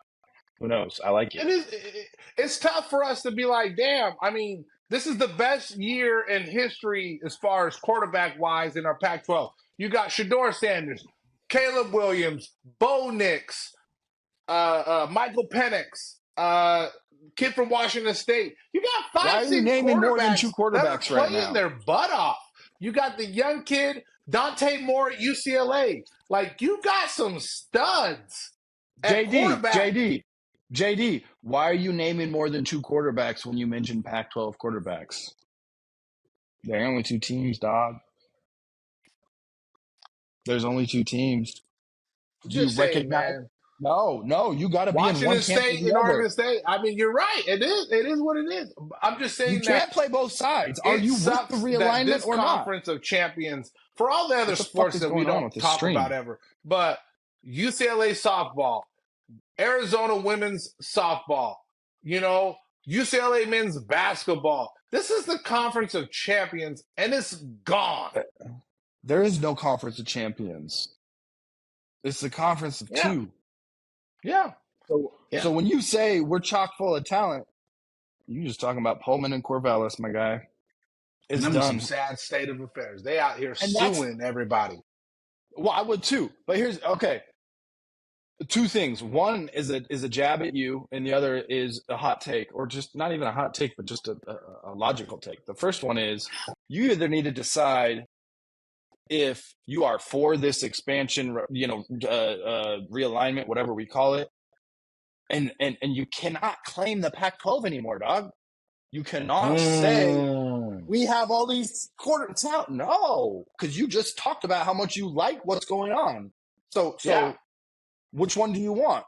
who knows? I like it. It's tough for us to be like, damn. I mean, this is the best year in history as far as quarterback-wise in our Pac-12. You got Shador Sanders, Caleb Williams, Bo Nix, Michael Penix, kid from Washington State. You got Why are you 5-6 naming more than quarterbacks two that are quarterbacks right playing now? their butt off. You got the young kid, Dante Moore at UCLA. Like, you got some studs at quarterback. JD, why are you naming more than two quarterbacks when you mention Pac-12 quarterbacks? There are only two teams, dog. There's only two teams. Do you recognize? Man. No, you got to be in one Washington camp or State the and other. Oregon State. I mean, you're right. It is what it is. I'm just saying you can't play both sides. Are you with the realignment this or not? conference of champions for all the other sports that we don't talk about ever, but UCLA softball, Arizona women's softball, UCLA men's basketball. This is the conference of champions, and it's gone. There is no conference of champions. It's the conference of two. Yeah. So when you say we're chock full of talent, you're just talking about Pullman and Corvallis, my guy. It's done. Some sad state of affairs. They out here suing everybody. Well, I would too. But here's two things. One is a jab at you, and the other is a hot take, or just not even a hot take, but just a logical take. The first one is you either need to decide if you are for this expansion, realignment, whatever we call it, and you cannot claim the Pac-12 anymore, dog. You cannot say we have all these quarters out. No, because you just talked about how much you like what's going on. So which one do you want?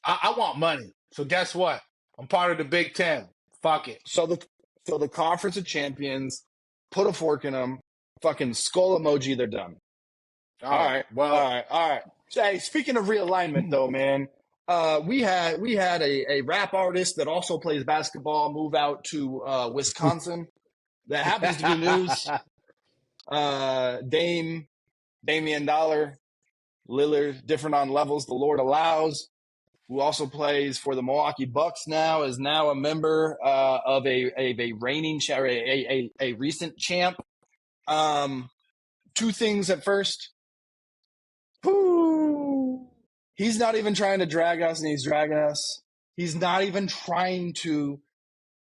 I want money. So guess what? I'm part of the Big Ten. Fuck it. So the Conference of Champions, put a fork in them, fucking skull emoji, they're done. All right. Hey, speaking of realignment, though, man, we had a rap artist that also plays basketball move out to Wisconsin. That happens to be news. Damian Dollar, Lillard, different on levels the Lord allows, who also plays for the Milwaukee Bucks now, is now a member of a reigning a recent champ. Two things at first. He's not even trying to drag us, and he's dragging us. He's not even trying to,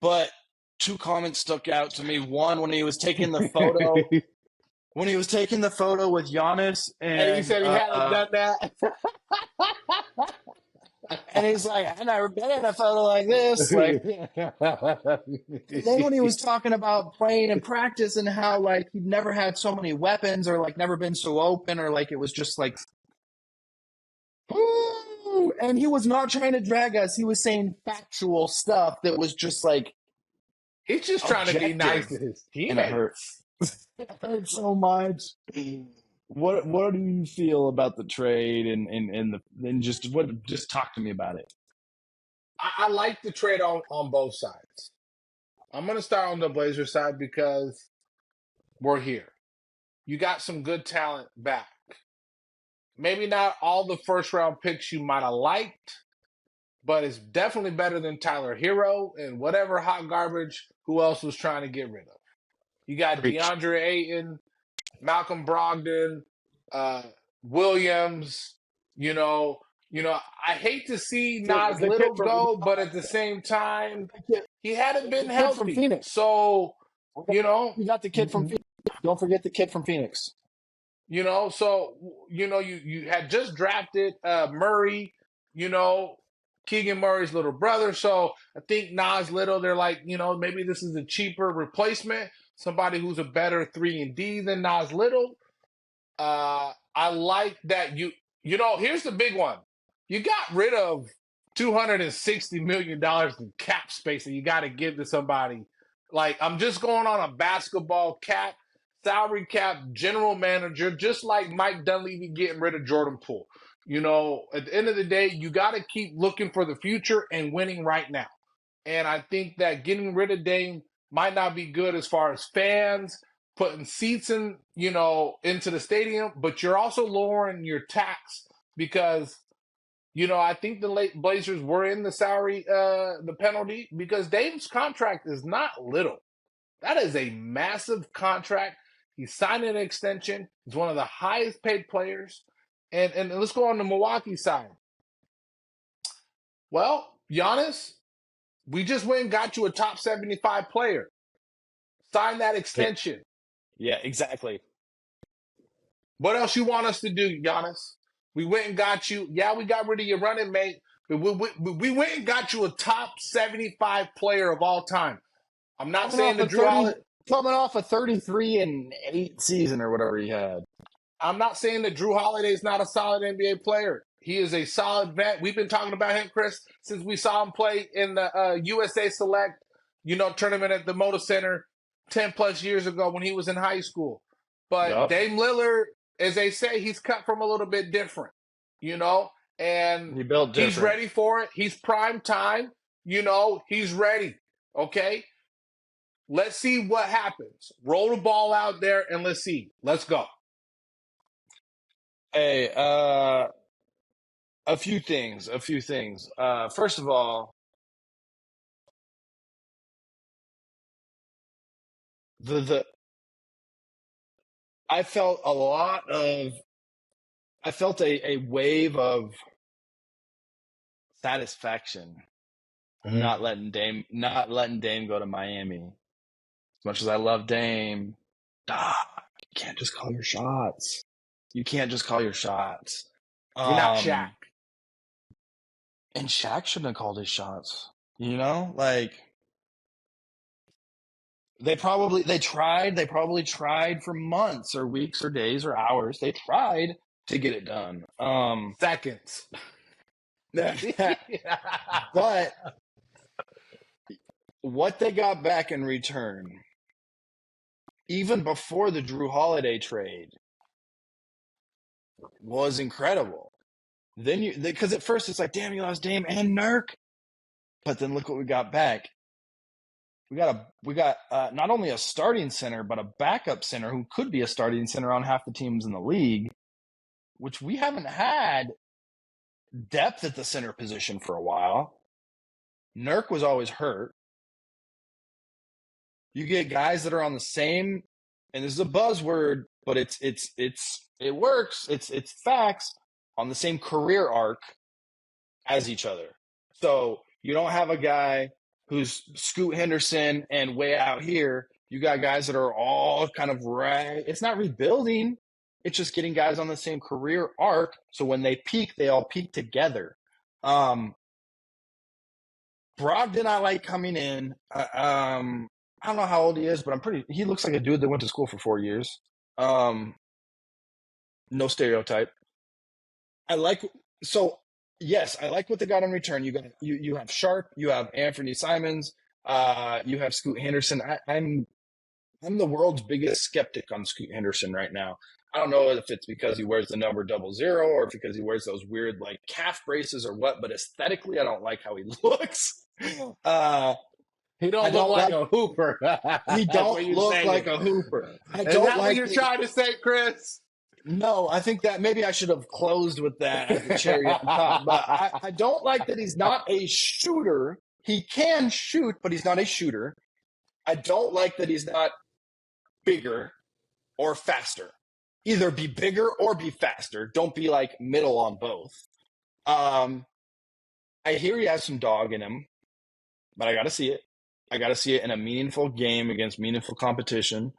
but two comments stuck out to me. One, when he was taking the photo, with Giannis, and he said he hadn't done that. And he's like, I've never been in a photo like this. Like, then when he was talking about playing in practice and how like he'd never had so many weapons, or like never been so open, or like it was just like, ooh, and he was not trying to drag us. He was saying factual stuff that was just like, he's just trying to be nice to his teammates. And it hurts. It hurts so much. What do you feel about the trade and just talk to me about it? I like the trade on both sides. I'm going to start on the Blazer side because we're here. You got some good talent back. maybe not all the first-round picks you might have liked, but it's definitely better than Tyler Hero and whatever hot garbage who else was trying to get rid of. You got Preach. DeAndre Ayton, Malcolm Brogdon, Williams. I hate to see Nas the kid Little from- go, but at the same time, he hadn't been the kid from healthy. Phoenix. So, We got the kid from Phoenix. Don't forget the kid from Phoenix. you had just drafted Murray, Keegan Murray's little brother. So I think Nas Little, they're like, maybe this is a cheaper replacement, somebody who's a better 3-and-D than Nas Little. I like that here's the big one. You got rid of $260 million in cap space that you got to give to somebody. Like, I'm just going on a basketball cap, salary cap, general manager, just like Mike Dunleavy getting rid of Jordan Poole. At the end of the day, you got to keep looking for the future and winning right now. And I think that getting rid of Dame might not be good as far as fans, putting seats into the stadium, but you're also lowering your tax because, I think the late Blazers were in the salary, the penalty, because Dame's contract is not little. That is a massive contract. He signed an extension. He's one of the highest paid players. And let's go on the Milwaukee side. Well, Giannis, we just went and got you a top 75 player. Sign that extension. Yeah, exactly. What else you want us to do, Giannis? We went and got you. Yeah, we got rid of your running mate, but we went and got you a top 75 player of all time. I'm not saying the Drew Holiday. Coming off a 33-8 season or whatever he had. I'm not saying that Drew Holiday is not a solid NBA player. He is a solid vet. We've been talking about him, Kris, since we saw him play in the USA Select, tournament at the Moda Center 10-plus years ago when he was in high school. But Dame Lillard, as they say, he's cut from a little bit different, and he built different. He's ready for it. He's prime time. He's ready. Okay? Let's see what happens. Roll the ball out there and let's see. Let's go. Hey, a few things. First of all, I felt a wave of satisfaction not letting Dame go to Miami. As much as I love Dame, you can't just call your shots. You're not Shaq. And Shaq shouldn't have called his shots. They probably tried for months or weeks or days or hours. They tried to get it done. Seconds. But what they got back in return, even before the Drew Holiday trade, was incredible. Then because at first it's like, damn, you lost Dame and Nurk, but then look what we got back. We got not only a starting center but a backup center who could be a starting center on half the teams in the league, which we haven't had depth at the center position for a while. Nurk was always hurt. You get guys that are on the same, and this is a buzzword, but it works. It's facts, on the same career arc as each other. So you don't have a guy who's Scoot Henderson and way out here. You got guys that are all kind of right. It's not rebuilding. It's just getting guys on the same career arc. So when they peak, they all peak together. Brogdon, I like coming in. I don't know how old he is, but he looks like a dude that went to school for 4 years. No stereotype. Yes, I like what they got in return. You have Sharp, you have Anthony Simons, you have Scoot Henderson. I'm the world's biggest skeptic on Scoot Henderson right now. I don't know if it's because he wears the number 00 or if because he wears those weird calf braces or what, but aesthetically I don't like how he looks. He don't look like a hooper. He don't look like a hooper. Is that what you're trying to say, Kris? No, I think that maybe I should have closed with that as the cherry on top. But I don't like that he's not a shooter. He can shoot, but he's not a shooter. I don't like that he's not bigger or faster. Either be bigger or be faster. Don't be like middle on both. I hear he has some dog in him, but I got to see it. I got to see it in a meaningful game against meaningful competition.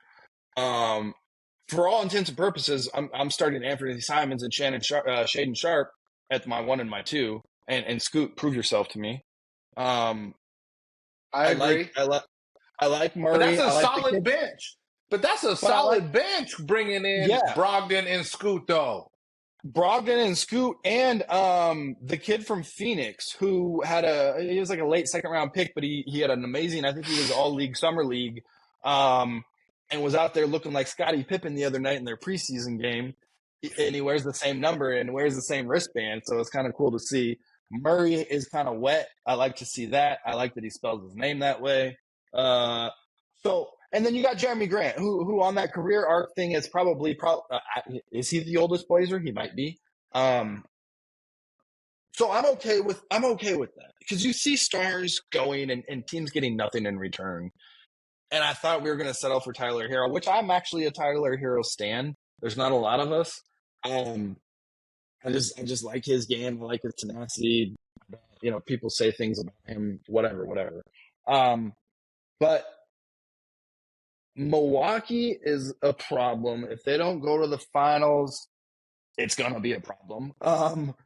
For all intents and purposes, I'm starting Anthony Simons and Shaden Sharp at my 1 and my 2, and Scoot, prove yourself to me. I agree. I like Murray. But that's a I like solid bench. But that's a solid bench bringing in Brogdon and Scoot, though. Brogdon and Scoot and the kid from Phoenix who he was like a late second round pick, but he had an amazing, I think he was all league summer league, and was out there looking like Scottie Pippen the other night in their preseason game. And he wears the same number and wears the same wristband, so it's kind of cool to see. Murray is kind of wet. I like to see that. I like that he spells his name that way. And then you got Jeremy Grant, who on that career arc thing is probably is he the oldest Blazer? He might be. So I'm okay with that because you see stars going and teams getting nothing in return. And I thought we were going to settle for Tyler Hero, which I'm actually a Tyler Hero stan. There's not a lot of us. I just like his game. I like his tenacity. You know, people say things about him, whatever. But Milwaukee is a problem. If they don't go to the finals, it's gonna be a problem. So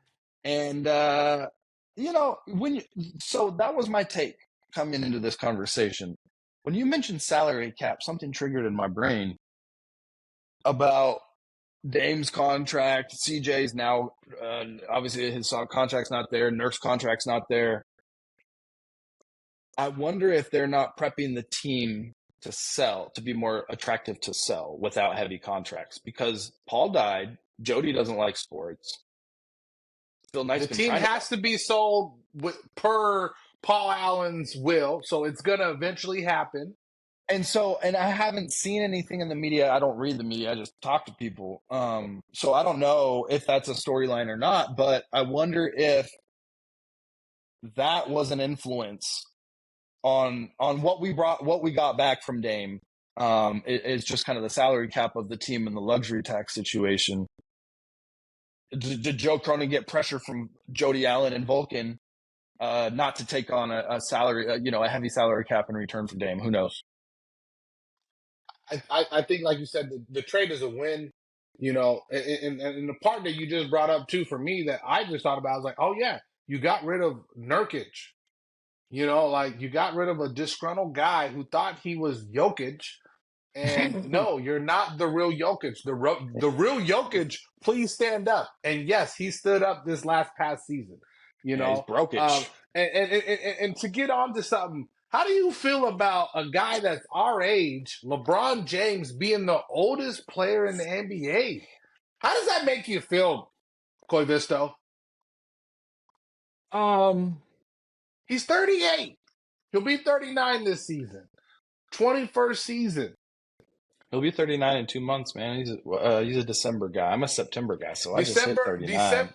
that was my take coming into this conversation. When you mentioned salary cap, something triggered in my brain about Dame's contract. CJ's now obviously his contract's not there. Nurse contract's not there. I wonder if they're not prepping the team to sell, to be more attractive to sell without heavy contracts. Because Paul died, Jody doesn't like sports. Phil Knight's the team has to be sold per Paul Allen's will, so it's going to eventually happen. And I haven't seen anything in the media. I don't read the media. I just talk to people. So I don't know if that's a storyline or not, but I wonder if that was an influence on what we got back from Dame. It's just kind of the salary cap of the team and the luxury tax situation. Did Joe Cronin get pressure from Jody Allen and Vulcan not to take on a salary, a heavy salary cap in return for Dame? Who knows? I think, like you said, the trade is a win. And the part that you just brought up too, for me, that I just thought about, I was like, oh yeah, you got rid of Nurkic. You got rid of a disgruntled guy who thought he was Jokic. And no, you're not the real Jokic. The real Jokic, please stand up. And yes, he stood up this past season. He's brokish. And to get on to something, how do you feel about a guy that's our age, LeBron James, being the oldest player in the NBA? How does that make you feel, Coy Visto? He's 38. He'll be 39 this season. 21st season. He'll be 39 in 2 months, man. He's a December guy. I'm a September guy, so I just hit 39.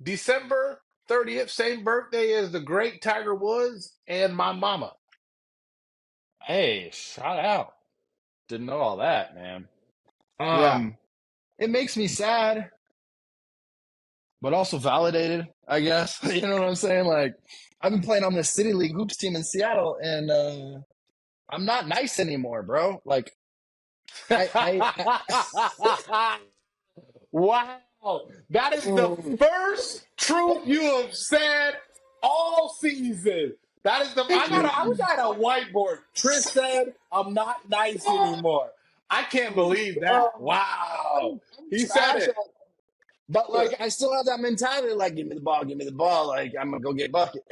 December 30th, same birthday as the great Tiger Woods and my mama. Hey, shout out. Didn't know all that, man. It makes me sad, but also validated, I guess. You know what I'm saying? Like, I've been playing on this City League hoops team in Seattle, and I'm not nice anymore, bro. Like, Wow. That is the first truth you have said all season. That is I was at a whiteboard. Kris said, I'm not nice anymore. I can't believe that. Wow. He said it. But like, I still have that mentality, like, give me the ball, like, I'm gonna go get bucket.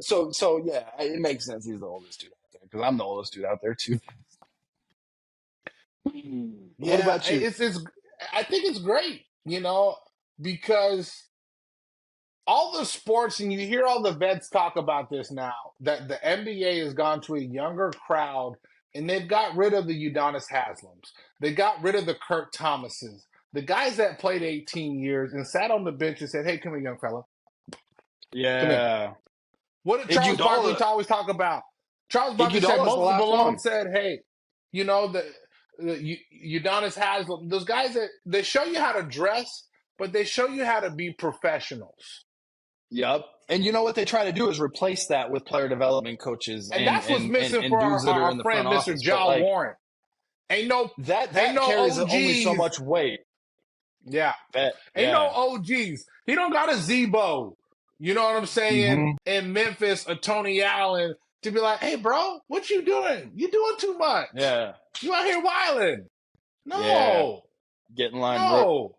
So yeah, it makes sense he's the oldest dude out there, because I'm the oldest dude out there too. What about you? I think it's great, because all the sports, and you hear all the vets talk about this now, that the NBA has gone to a younger crowd, and they've got rid of the Udonis Haslams. They got rid of the Kurt Thomases. The guys that played 18 years and sat on the bench and said, "Hey, come here, young fella. Yeah. What did Charles Barkley always talk about? Charles Barkley said Moses Malone said, "Hey, you know the Udonis Haslam, those guys that they show you how to dress, but they show you how to be professionals." Yep. And you know what they try to do is replace that with player development coaches and that's what's missing for dudes that are in our the friend front Mr. office. John Warren. Ain't no carries OGs. only so much weight. Yeah. Ain't no OGs. He don't got a Zebo. You know what I'm saying? In Memphis, a Tony Allen to be like, "Hey, bro, what you doing? You doing too much. Yeah. You out here wilding." No. Yeah. Get in line, bro.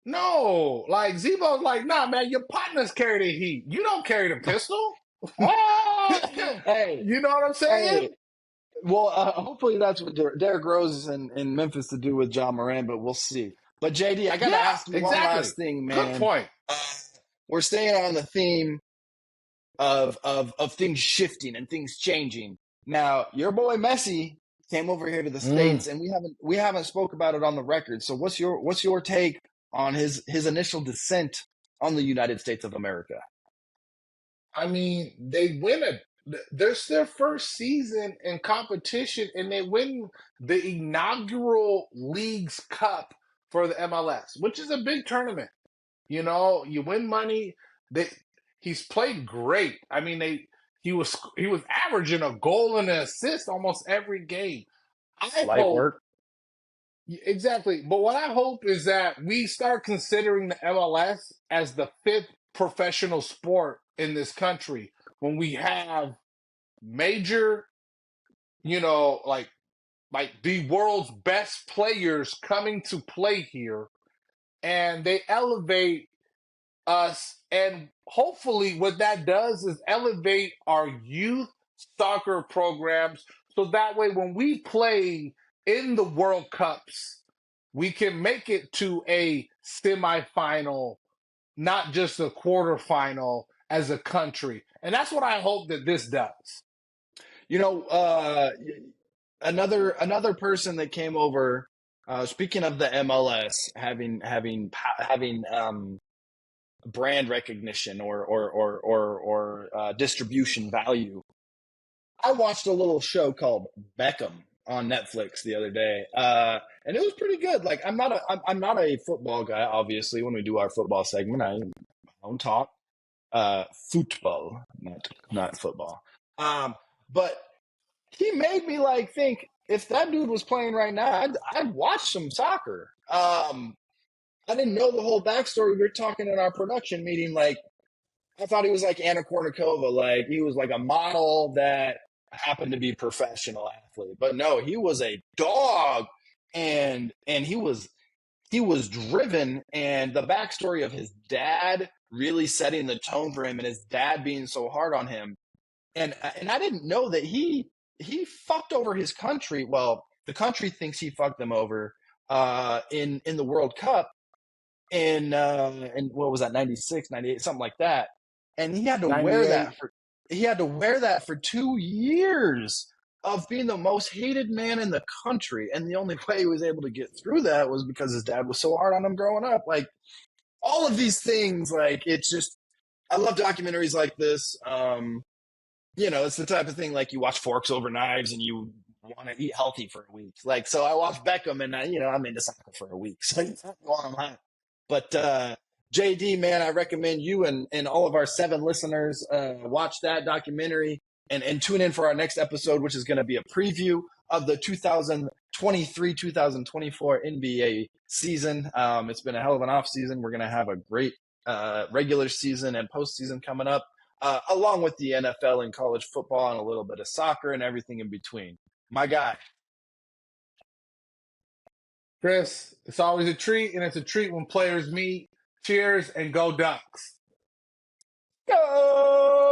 No. Like, Zebo's like, "Nah, man, your partners carry the heat. You don't carry the pistol." Hey. You know what I'm saying? Hey. Well, hopefully that's what Derrick Rose is in Memphis to do with John Moran, but we'll see. But JD, I got to ask you one last thing, man. Good point. We're staying on the theme of things shifting and things changing. Now, your boy Messi came over here to the States, and we haven't spoke about it on the record. So, what's your take on his initial descent on the United States of America? I mean, they win there's their first season in competition, and they win the inaugural Leagues Cup for the MLS, which is a big tournament. You know, you win money. He's played great. I mean, he was averaging a goal and an assist almost every game. Light work. Exactly. But what I hope is that we start considering the MLS as the 5th professional sport in this country when we have major, like the world's best players coming to play here, and they elevate us. And hopefully what that does is elevate our youth soccer programs, so that way when we play in the World Cups, we can make it to a semifinal, not just a quarterfinal as a country. And that's what I hope that this does. Another person that came over, speaking of the MLS having brand recognition or distribution value, I watched a little show called Beckham on Netflix the other day, and it was pretty good. Like, I'm not a football guy. Obviously, when we do our football segment, I don't talk football, not football. But he made me think, if that dude was playing right now, I'd watch some soccer. I didn't know the whole backstory. We were talking in our production meeting, like, I thought he was like Anna Kournikova, like he was like a model that happened to be a professional athlete. But no, he was a dog, and he was driven, and the backstory of his dad really setting the tone for him, and his dad being so hard on him. And I didn't know that he fucked over his country. Well, the country thinks he fucked them over in the World Cup in what was that, 96, 98, something like that. And he had to wear that for 2 years of being the most hated man in the country. And the only way he was able to get through that was because his dad was so hard on him growing up. Like, all of these things, like, it's just, I love documentaries like this. It's the type of thing, like, you watch Forks Over Knives and you want to eat healthy for a week. Like, so I watched Beckham, and I'm into soccer for a week. So I'm hot. But JD, man, I recommend you and all of our 7 listeners watch that documentary and tune in for our next episode, which is going to be a preview of the 2023-2024 NBA season. It's been a hell of an off season. We're going to have a great regular season and postseason coming up, along with the NFL and college football and a little bit of soccer and everything in between. My guy. Kris, it's always a treat, and it's a treat when players meet. Cheers, and go Ducks. Go!